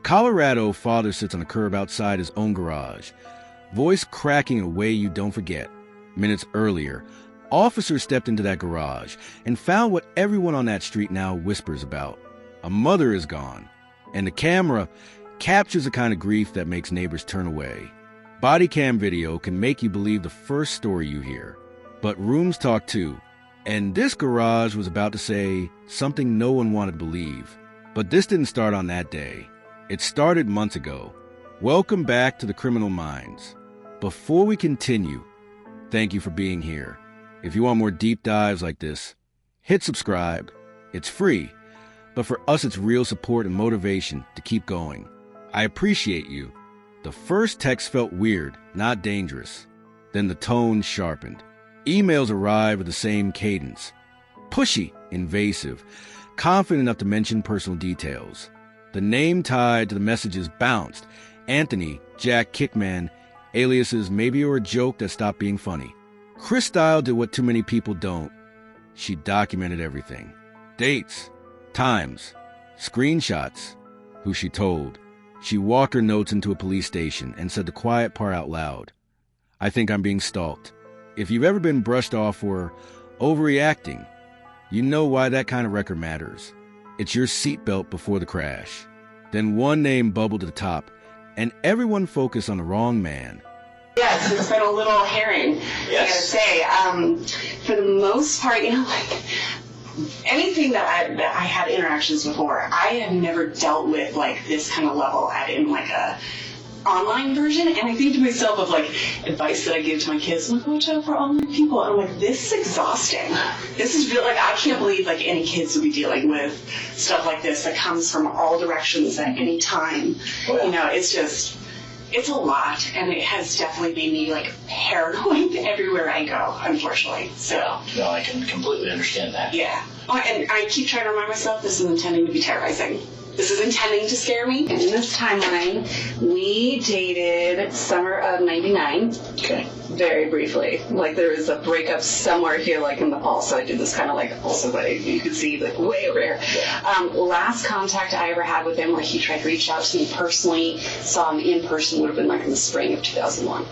Colorado father sits on a curb outside his own garage, voice cracking in a way you don't forget. Minutes earlier, officers stepped into that garage and found what everyone on that street now whispers about. A mother is gone, and the camera captures the kind of grief that makes neighbors turn away. Body cam video can make you believe the first story you hear, but rooms talk too. And this garage was about to say something no one wanted to believe. But this didn't start on that day. It started months ago. Welcome back to the Criminal Minds. Before we continue, thank you for being here. If you want more deep dives like this, hit subscribe. It's free, but for us it's real support and motivation to keep going. I appreciate you. The first text felt weird, not dangerous. Then the tone sharpened. Emails arrived with the same cadence. Pushy, invasive, confident enough to mention personal details. The name tied to the messages bounced. Anthony, Jack Kickman, aliases maybe you were a joke that stopped being funny. Chris Style did what too many people don't. She documented everything. Dates, times, screenshots, who she told. She walked her notes into a police station and said the quiet part out loud. I think I'm being stalked. If you've ever been brushed off for overreacting, you know why that kind of record matters. It's your seatbelt before the crash. Then one name bubbled to the top, and everyone focused on the wrong man. Yes, it's been a little harrowing, yes. I gotta say. For the most part, anything that I had interactions before, I have never dealt with like this kind of level in like a online version. And I think to myself of like advice that I give to my kids, I'm like, watch out for online people. And I'm like, this is exhausting. This is real. Like, I can't believe like any kids would be dealing with stuff like this that comes from all directions at any time. Oh, yeah. It's a lot, and it has definitely made me like paranoid everywhere I go, unfortunately. So no, I can completely understand that. Yeah. Oh, and I keep trying to remind myself this is intending to be terrorizing. This is intending to scare me. In this timeline, we dated summer of '99. Okay. Very briefly. Like, there was a breakup somewhere here, like in the fall, so I did this kind of like also that you could see like way over here. Yeah. Last contact I ever had with him, where he tried to reach out to me personally, saw him in person, would have been like in the spring of 2001.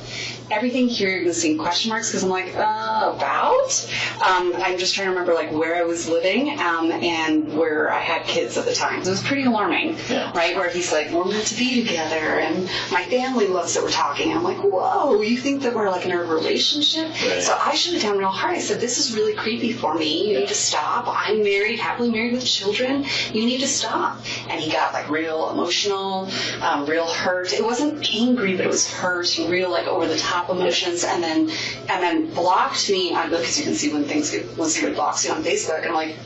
Everything here you're going to see question marks because I'm like, about? I'm just trying to remember like where I was living and where I had kids at the time. So it was pretty alarming, yeah. Right? Where he's like, we're meant to be together and my family loves that we're talking. I'm like, whoa, you think that we're like in a relationship? Right. So I shut it down real hard. I said, this is really creepy for me. You need to stop. I'm married, happily married with children. You need to stop. And he got like real emotional, real hurt. It wasn't angry, but it was hurt, real like over the top emotions, and then blocked me because you can see when somebody blocks you on Facebook, and I'm like,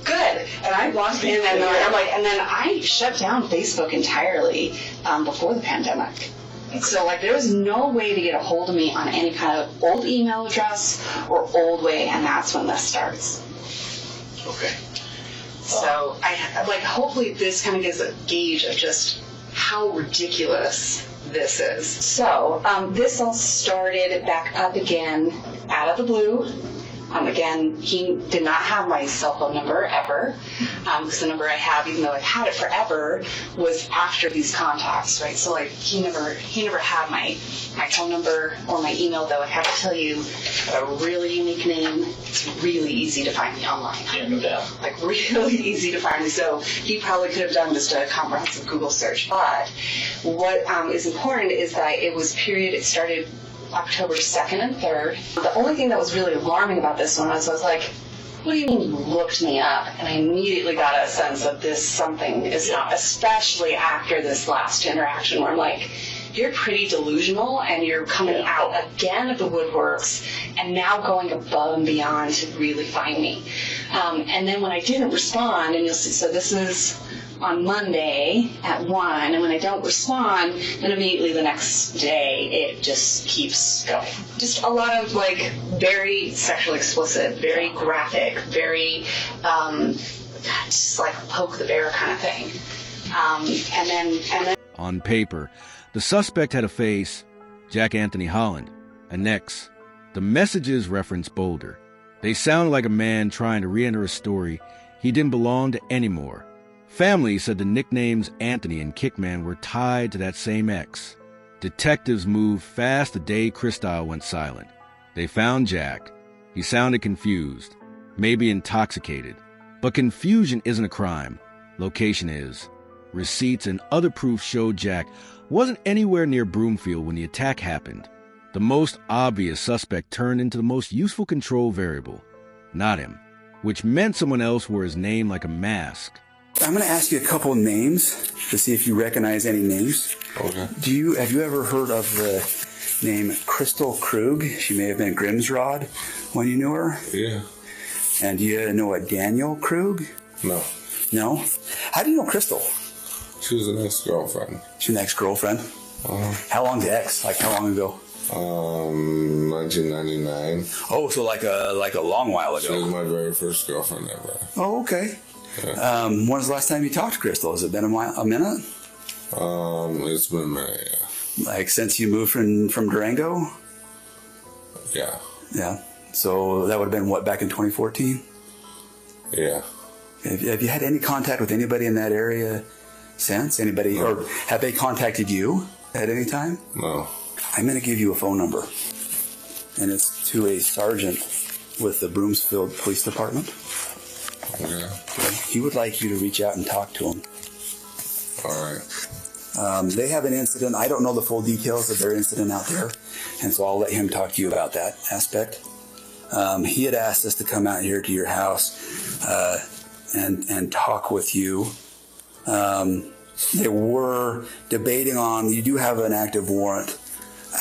good, and I blocked him, and then I shut down Facebook entirely before the pandemic. So like there was no way to get a hold of me on any kind of old email address or old way, and that's when this starts. Okay. So I like hopefully this kind of gives a gauge of just how ridiculous this is. So, this all started back up again out of the blue. Again, he did not have my cell phone number ever, because the number I have, even though I've had it forever, was after these contacts, right? So like he never had my phone number or my email, though I have to tell you, I have a really unique name. It's really easy to find me online. Yeah, no doubt. Like really easy to find me. So he probably could have done just a comprehensive Google search. But what is important is that it started October 2nd and 3rd. The only thing that was really alarming about this one was I was like, what do you mean you looked me up? And I immediately got a sense that something is not, especially after this last interaction where I'm like, you're pretty delusional and you're coming out again of the woodworks and now going above and beyond to really find me. And then when I didn't respond, and you'll see, so this is on Monday at 1, and when I don't respond, then immediately the next day it just keeps going. Just a lot of like very sexually explicit, very graphic, very just like poke the bear kind of thing. And then on paper, the suspect had a face, Jack Anthony Holland, an ex. The messages reference Boulder. They sound like a man trying to re-enter a story he didn't belong to anymore. Family said the nicknames Anthony and Kickman were tied to that same ex. Detectives moved fast the day Christile went silent. They found Jack. He sounded confused, maybe intoxicated. But confusion isn't a crime. Location is. Receipts and other proof showed Jack wasn't anywhere near Broomfield when the attack happened. The most obvious suspect turned into the most useful control variable. Not him. Which meant someone else wore his name like a mask. I'm going to ask you a couple of names to see if you recognize any names. Okay. Have you ever heard of the name Crystal Krug? She may have been Grimsrod when you knew her. Yeah. And do you know a Daniel Krug? No. No? How do you know Crystal? She was an ex-girlfriend. She's an ex-girlfriend? How long's the ex? Like how long ago? 1999. Oh, so like a long while ago. She was my very first girlfriend ever. Oh, okay. Yeah. When was the last time you talked to Crystal? Has it been a minute? It's been a minute, yeah. Like since you moved from Durango? Yeah. Yeah. So that would have been what, back in 2014? Yeah. Have you had any contact with anybody in that area since? Anybody, No. or have they contacted you at any time? No. I'm going to give you a phone number, and it's to a sergeant with the Broomfield Police Department. Okay. He would like you to reach out and talk to him. All right. They have an incident. I don't know the full details of their incident out there, and so I'll let him talk to you about that aspect. He had asked us to come out here to your house and talk with you. They were debating on, you do have an active warrant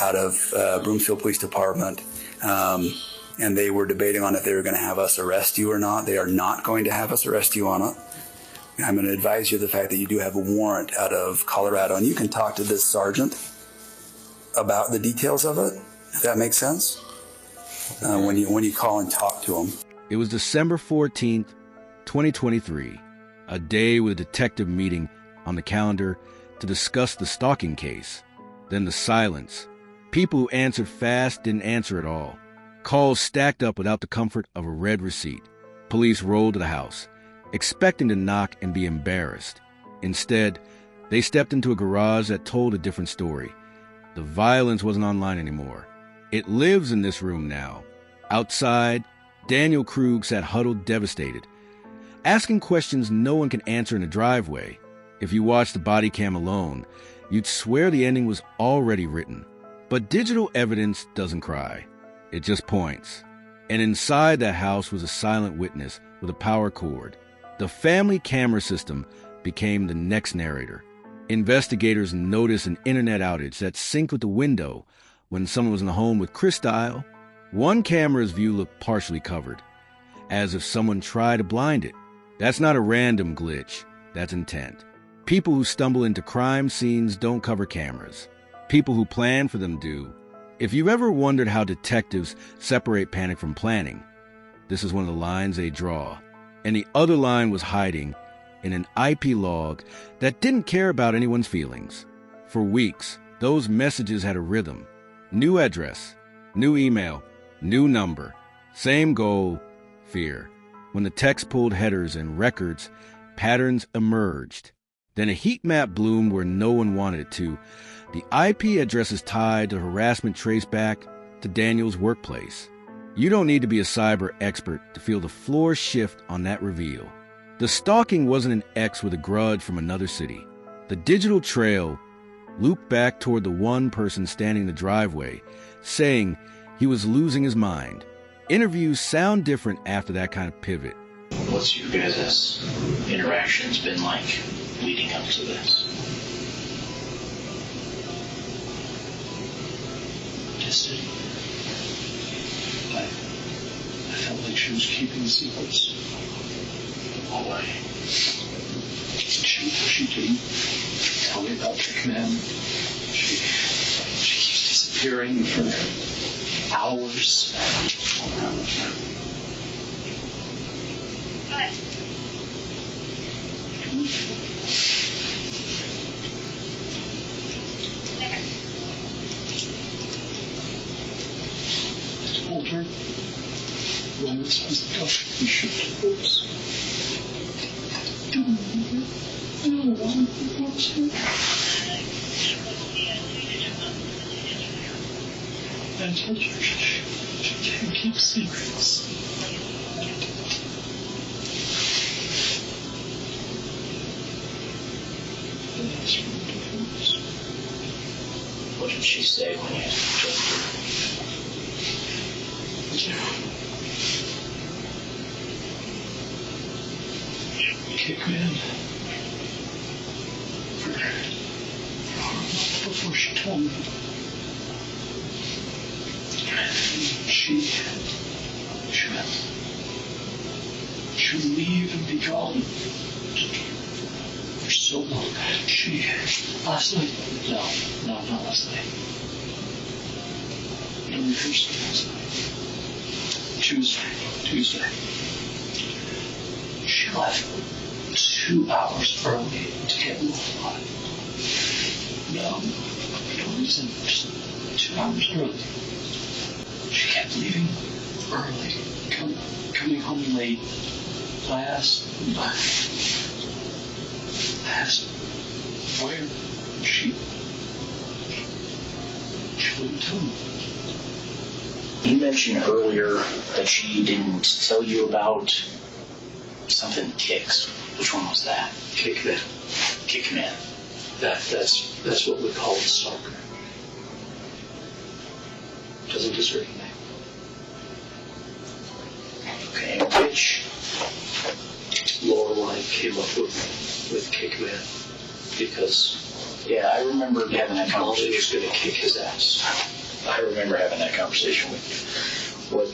out of Broomfield Police Department, and they were debating on if they were going to have us arrest you or not. They are not going to have us arrest you on it. I'm going to advise you of the fact that you do have a warrant out of Colorado, and you can talk to this sergeant about the details of it, if that makes sense, when you call and talk to him. It was December 14th, 2023, a day with a detective meeting on the calendar to discuss the stalking case. Then the silence. People who answered fast didn't answer at all. Calls stacked up without the comfort of a read receipt. Police rolled to the house, expecting to knock and be embarrassed. Instead, they stepped into a garage that told a different story. The violence wasn't online anymore. It lives in this room now. Outside, Daniel Krug sat huddled, devastated, asking questions no one can answer in the driveway. If you watched the body cam alone, you'd swear the ending was already written. But digital evidence doesn't cry. It just points. And inside that house was a silent witness with a power cord. The family camera system became the next narrator. Investigators noticed an internet outage that synced with the window when someone was in the home with Christile. One camera's view looked partially covered, as if someone tried to blind it. That's not a random glitch. That's intent. People who stumble into crime scenes don't cover cameras. People who plan for them do. If you've ever wondered how detectives separate panic from planning, this is one of the lines they draw. And the other line was hiding in an IP log that didn't care about anyone's feelings. For weeks, those messages had a rhythm. New address, new email, new number, same goal, fear. When the text pulled headers and records, patterns emerged. Then a heat map bloomed where no one wanted it to. The IP address is tied to harassment traced back to Daniel's workplace. You don't need to be a cyber expert to feel the floor shift on that reveal. The stalking wasn't an ex with a grudge from another city. The digital trail looped back toward the one person standing in the driveway, saying he was losing his mind. Interviews sound different after that kind of pivot. What's your guys' interactions been like leading up to this? Distant. I felt like she was keeping secrets away. She didn't tell me about the command. She keeps disappearing for hours. I told her when this was done, we should divorce. Didn't I told you she can't keep secrets. What did she say when you told her? Kick me in. Before she told me. She would leave and be gone for so long. Last night? No, not last night. No, first last night. Tuesday. She left 2 hours early to get notified. No reason, just 2 hours early. She kept leaving early, coming home late. I asked where she wouldn't tell me. You mentioned earlier that she didn't tell you about something kicks. Which one was that? Kickman. Kickman. That's what we call a stalker. Doesn't deserve a name. Okay, which Lorelai came up with Kickman because I remember having that Molly conversation. was going to kick his ass. I remember having that conversation with you. What,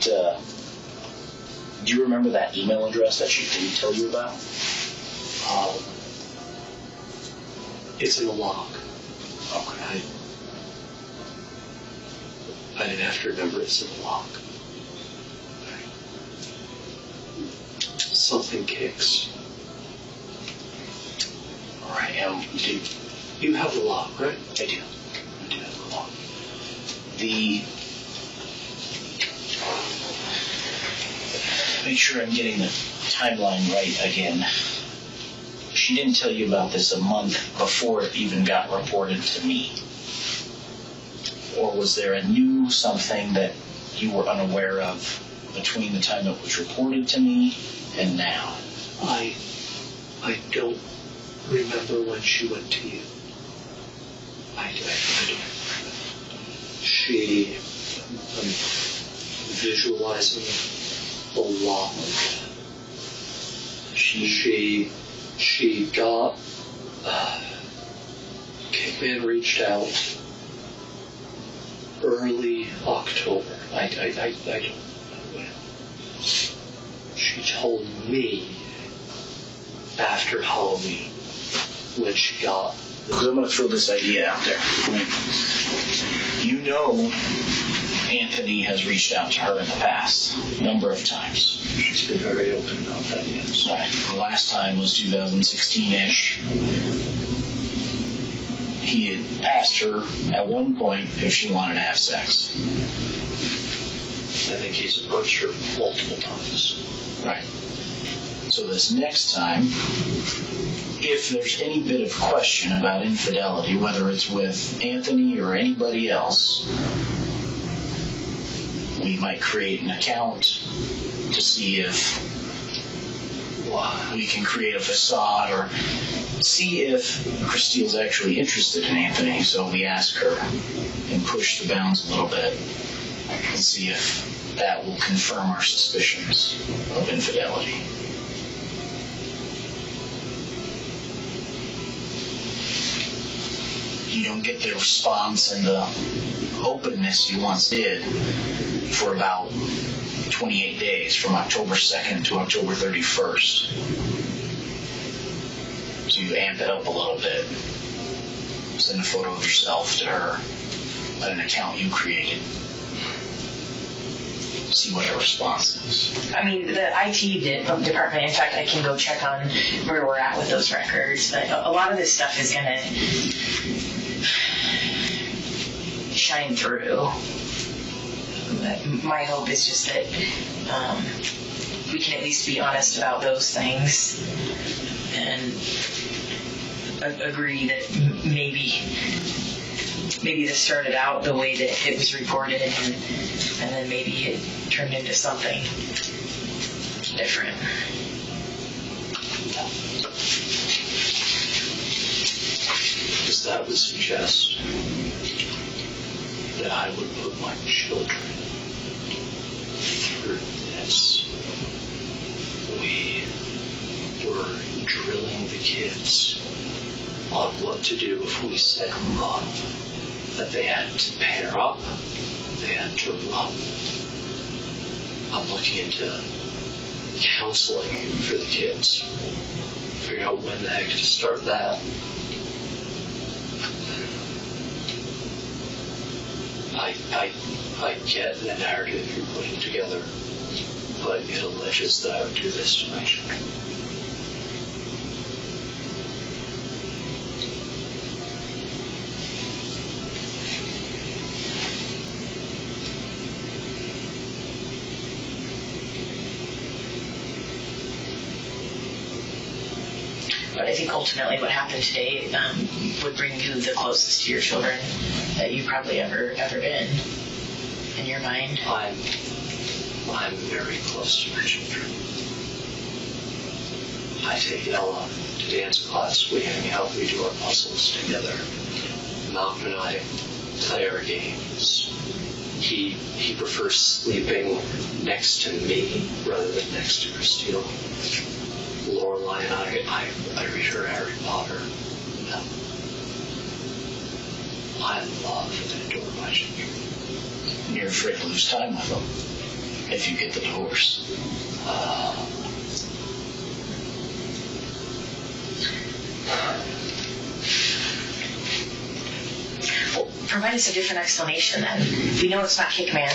do you remember that email address that she didn't tell you about? It's in the log. Okay. I didn't have to remember it's in the log. Something kicks. Alright, You have the log, right? I do have the log. Make sure I'm getting the timeline right again. She didn't tell you about this a month before it even got reported to me. Or was there a new something that you were unaware of between the time it was reported to me and now? I don't remember when she went to you. I don't. I'm visualizing the log. She got, Kickman reached out early October. I don't know when. She told me after Halloween when she got. Because I'm going to throw this idea out there. You know Anthony has reached out to her in the past, a number of times. She's been very open about that, yes. Right. The last time was 2016-ish. He had asked her at one point if she wanted to have sex. I think he's approached her multiple times. Right. So this next time, if there's any bit of question about infidelity, whether it's with Anthony or anybody else, we might create an account to see if we can create a facade or see if Christine's actually interested in Anthony. So we ask her and push the bounds a little bit and see if that will confirm our suspicions of infidelity. You don't get the response and the openness you once did for about 28 days, from October 2nd to October 31st. So you amp it up a little bit. Send a photo of yourself to her at an account you created. See what her response is. I mean, the IT department, in fact, I can go check on where we're at with those records, but a lot of this stuff is going to shine through. But my hope is just that we can at least be honest about those things. And agree that maybe this started out the way that it was reported, and then maybe it turned into something different. Because that would suggest that I would put my children through this. We were drilling the kids on what to do if we set them up. That they had to pair up, they had to run. I'm looking into counseling for the kids. Figure out when the heck to start that. I get the narrative you're putting together, but it alleges that I would do this to my children. But I think ultimately what happened today would bring you the closest to your children that you've probably ever been in your mind. I'm very close to my children. I take Ella to dance class. We hang out. We do our puzzles together. Malcolm and I play our games. He prefers sleeping next to me rather than next to Christine. Lorelai and I read her Harry Potter. No. I love and adore my children. You're afraid to lose time with them if you get the divorce. Well, provide us a different explanation then. We know it's not Kickman.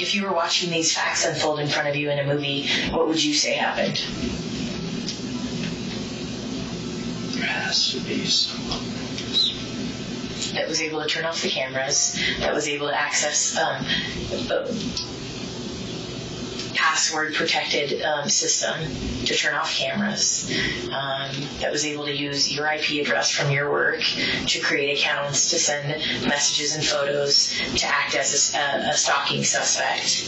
If you were watching these facts unfold in front of you in a movie, what would you say happened? There has to be someone that was able to turn off the cameras, that was able to access password-protected system to turn off cameras, that was able to use your IP address from your work to create accounts, to send messages and photos, to act as a stalking suspect.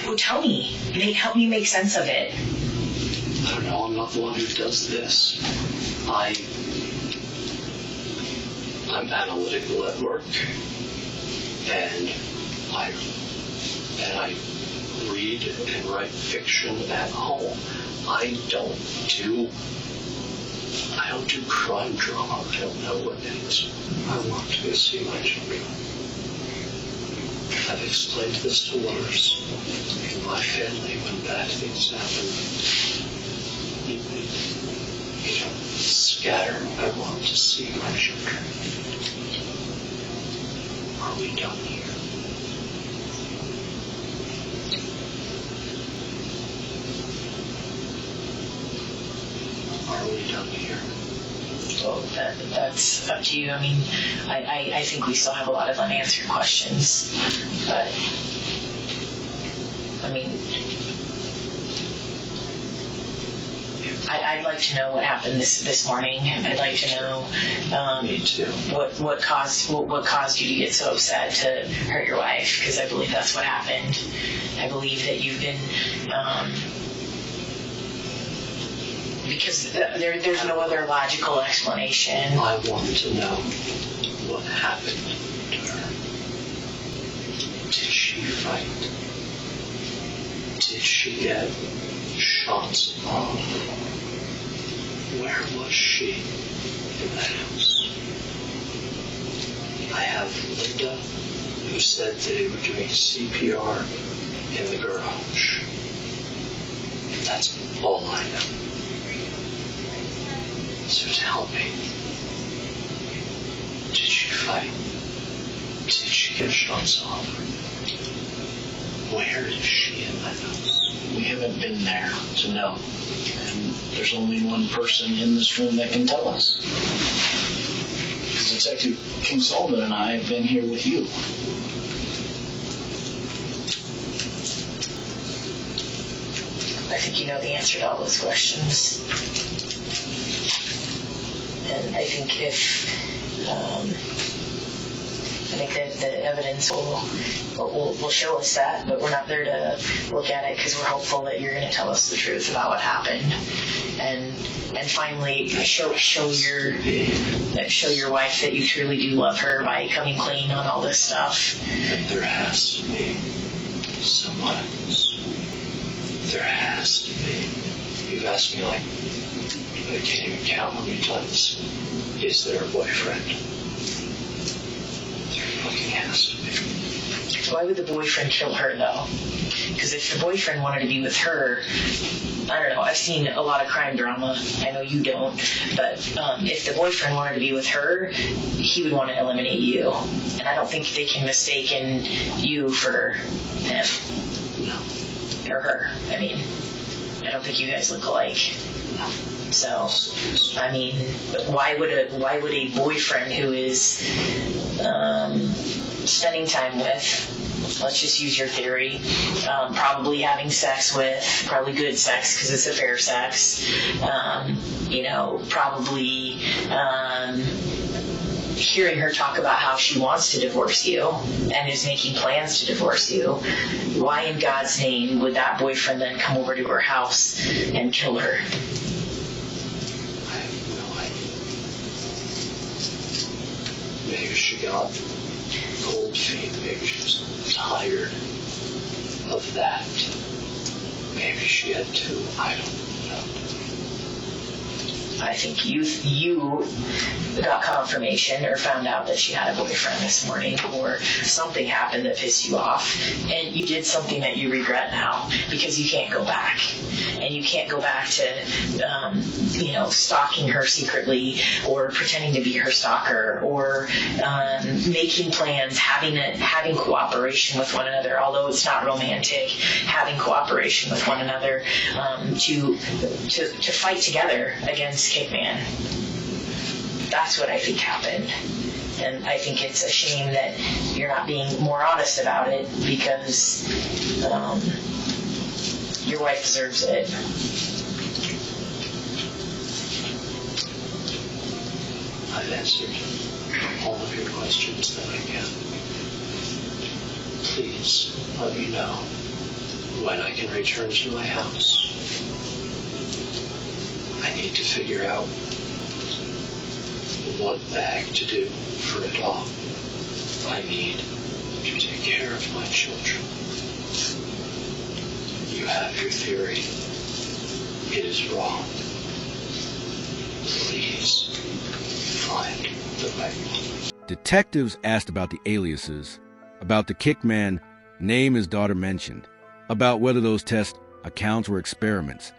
Well, tell me. Help me make sense of it. I don't know. I'm not the one who does this. I'm analytical at work, and I read and write fiction at home. I don't do crime drama. I don't know what it is. I want to go see my children. I've explained this to others. In my family, when bad things happen, you don't scatter. I want to see my children. Are we done here? Are we done here? Well, that's up to you. I mean, I think we still have a lot of unanswered questions, but I mean, I'd like to know what happened this morning. I'd like to know Me too. what caused you to get so upset to hurt your wife, because I believe that's what happened. I believe that you've been because there's no other logical explanation. I want to know what happened to her. Did she fight? Did she get shots off? Where was she in that house? I have Linda, who said that they were doing CPR in the garage. That's all I know. So tell me, did she fight? Did she get shots off? Where is she in that house? We haven't been there to know. And there's only one person in this room that can tell us. Detective King Solomon and I have been here with you. think you know the answer to all those questions. And I think that the evidence will show us that, but we're not there to look at it because we're hopeful that you're going to tell us the truth about what happened, and finally show your wife that you truly do love her by coming clean on all this stuff. There has to be someone else. There has to be. You've asked me like, I can't even count how many times. Is there a boyfriend? There fucking has to be. Why would the boyfriend kill her, though? Because if the boyfriend wanted to be with her, I don't know, I've seen a lot of crime drama. I know you don't. But if the boyfriend wanted to be with her, he would want to eliminate you. And I don't think they can mistaken you for him. No. Or her. I mean, I don't think you guys look alike. So, I mean, why would a boyfriend who is spending time with, let's just use your theory, probably having sex with, probably good sex because it's a fair sex, probably hearing her talk about how she wants to divorce you and is making plans to divorce you, why in God's name would that boyfriend then come over to her house and kill her? I have no idea. Maybe she got cold feet. Maybe she was tired of that. Maybe she had to. I don't know. I think you got confirmation or found out that she had a boyfriend this morning, or something happened that pissed you off, and you did something that you regret now because you can't go back. And you can't go back to, stalking her secretly or pretending to be her stalker or making plans, having cooperation with one another, although it's not romantic, having cooperation with one another to fight together against Kickman. That's what I think happened. And I think it's a shame that you're not being more honest about it because your wife deserves it. I've answered all of your questions that I can. Please let me know when I can return to my house. I need to figure out what the heck to do for it all. I need to take care of my children. You have your theory. It is wrong. Please find the right one. Detectives asked about the aliases, about the Kickman name his daughter mentioned, about whether those test accounts were experiments.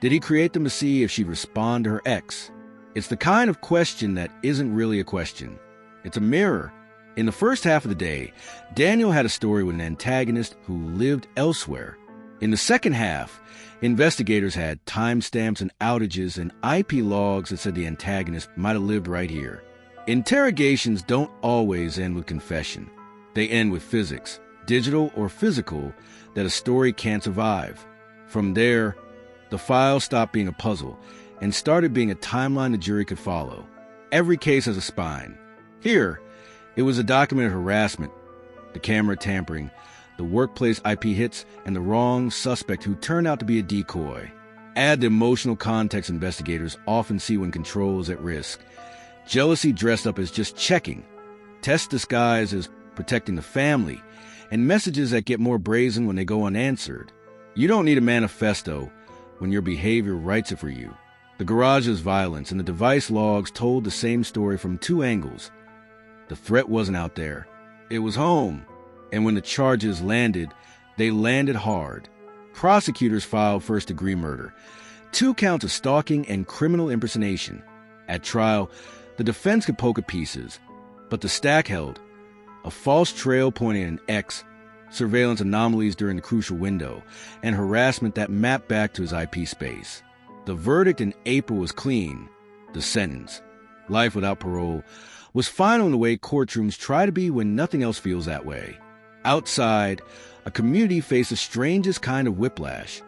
Did he create them to see if she'd respond to her ex? It's the kind of question that isn't really a question. It's a mirror. In the first half of the day, Daniel had a story with an antagonist who lived elsewhere. In the second half, investigators had timestamps and outages and IP logs that said the antagonist might have lived right here. Interrogations don't always end with confession. They end with physics, digital or physical, that a story can't survive. From there, the file stopped being a puzzle and started being a timeline the jury could follow. Every case has a spine. Here, it was a documented harassment, the camera tampering, the workplace IP hits, and the wrong suspect who turned out to be a decoy. Add the emotional context investigators often see when control is at risk. Jealousy dressed up as just checking, tests disguised as protecting the family, and messages that get more brazen when they go unanswered. You don't need a manifesto when your behavior writes it for you. The garage's violence and the device logs told the same story from two angles. The threat wasn't out there. It was home. And when the charges landed, they landed hard. Prosecutors filed first-degree murder, 2 counts of stalking and criminal impersonation. At trial, the defense could poke at pieces, but the stack held. A false trail pointing at an ex, surveillance anomalies during the crucial window, and harassment that mapped back to his IP space. The verdict in April was clean. The sentence, life without parole, was final in the way courtrooms try to be when nothing else feels that way. Outside, a community faced the strangest kind of whiplash.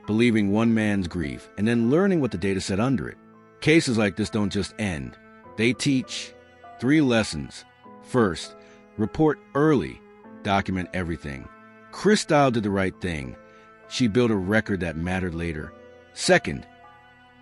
believing one man's grief, and then learning what the data said under it. Cases like this don't just end. They teach 3 lessons. First, report early. Document everything. Chris Style did the right thing. She built a record that mattered later. Second,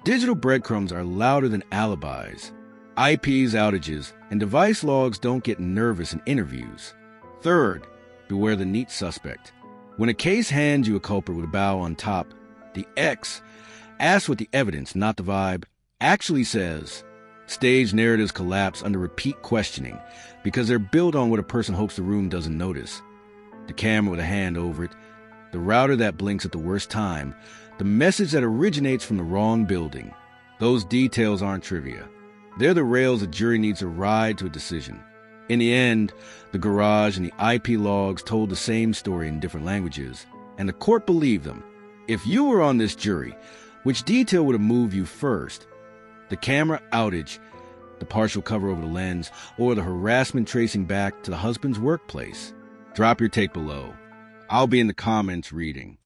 digital breadcrumbs are louder than alibis. IPs, outages, and device logs don't get nervous in interviews. Third, beware the neat suspect. When a case hands you a culprit with a bow on top, the X, asked what the evidence, not the vibe, actually says. Stage narratives collapse under repeat questioning because they're built on what a person hopes the room doesn't notice. The camera with a hand over it, the router that blinks at the worst time, the message that originates from the wrong building. Those details aren't trivia. They're the rails a jury needs to ride to a decision. In the end, the garage and the IP logs told the same story in different languages, and the court believed them. If you were on this jury, which detail would have moved you first? The camera outage, the partial cover over the lens, or the harassment tracing back to the husband's workplace? Drop your take below. I'll be in the comments reading.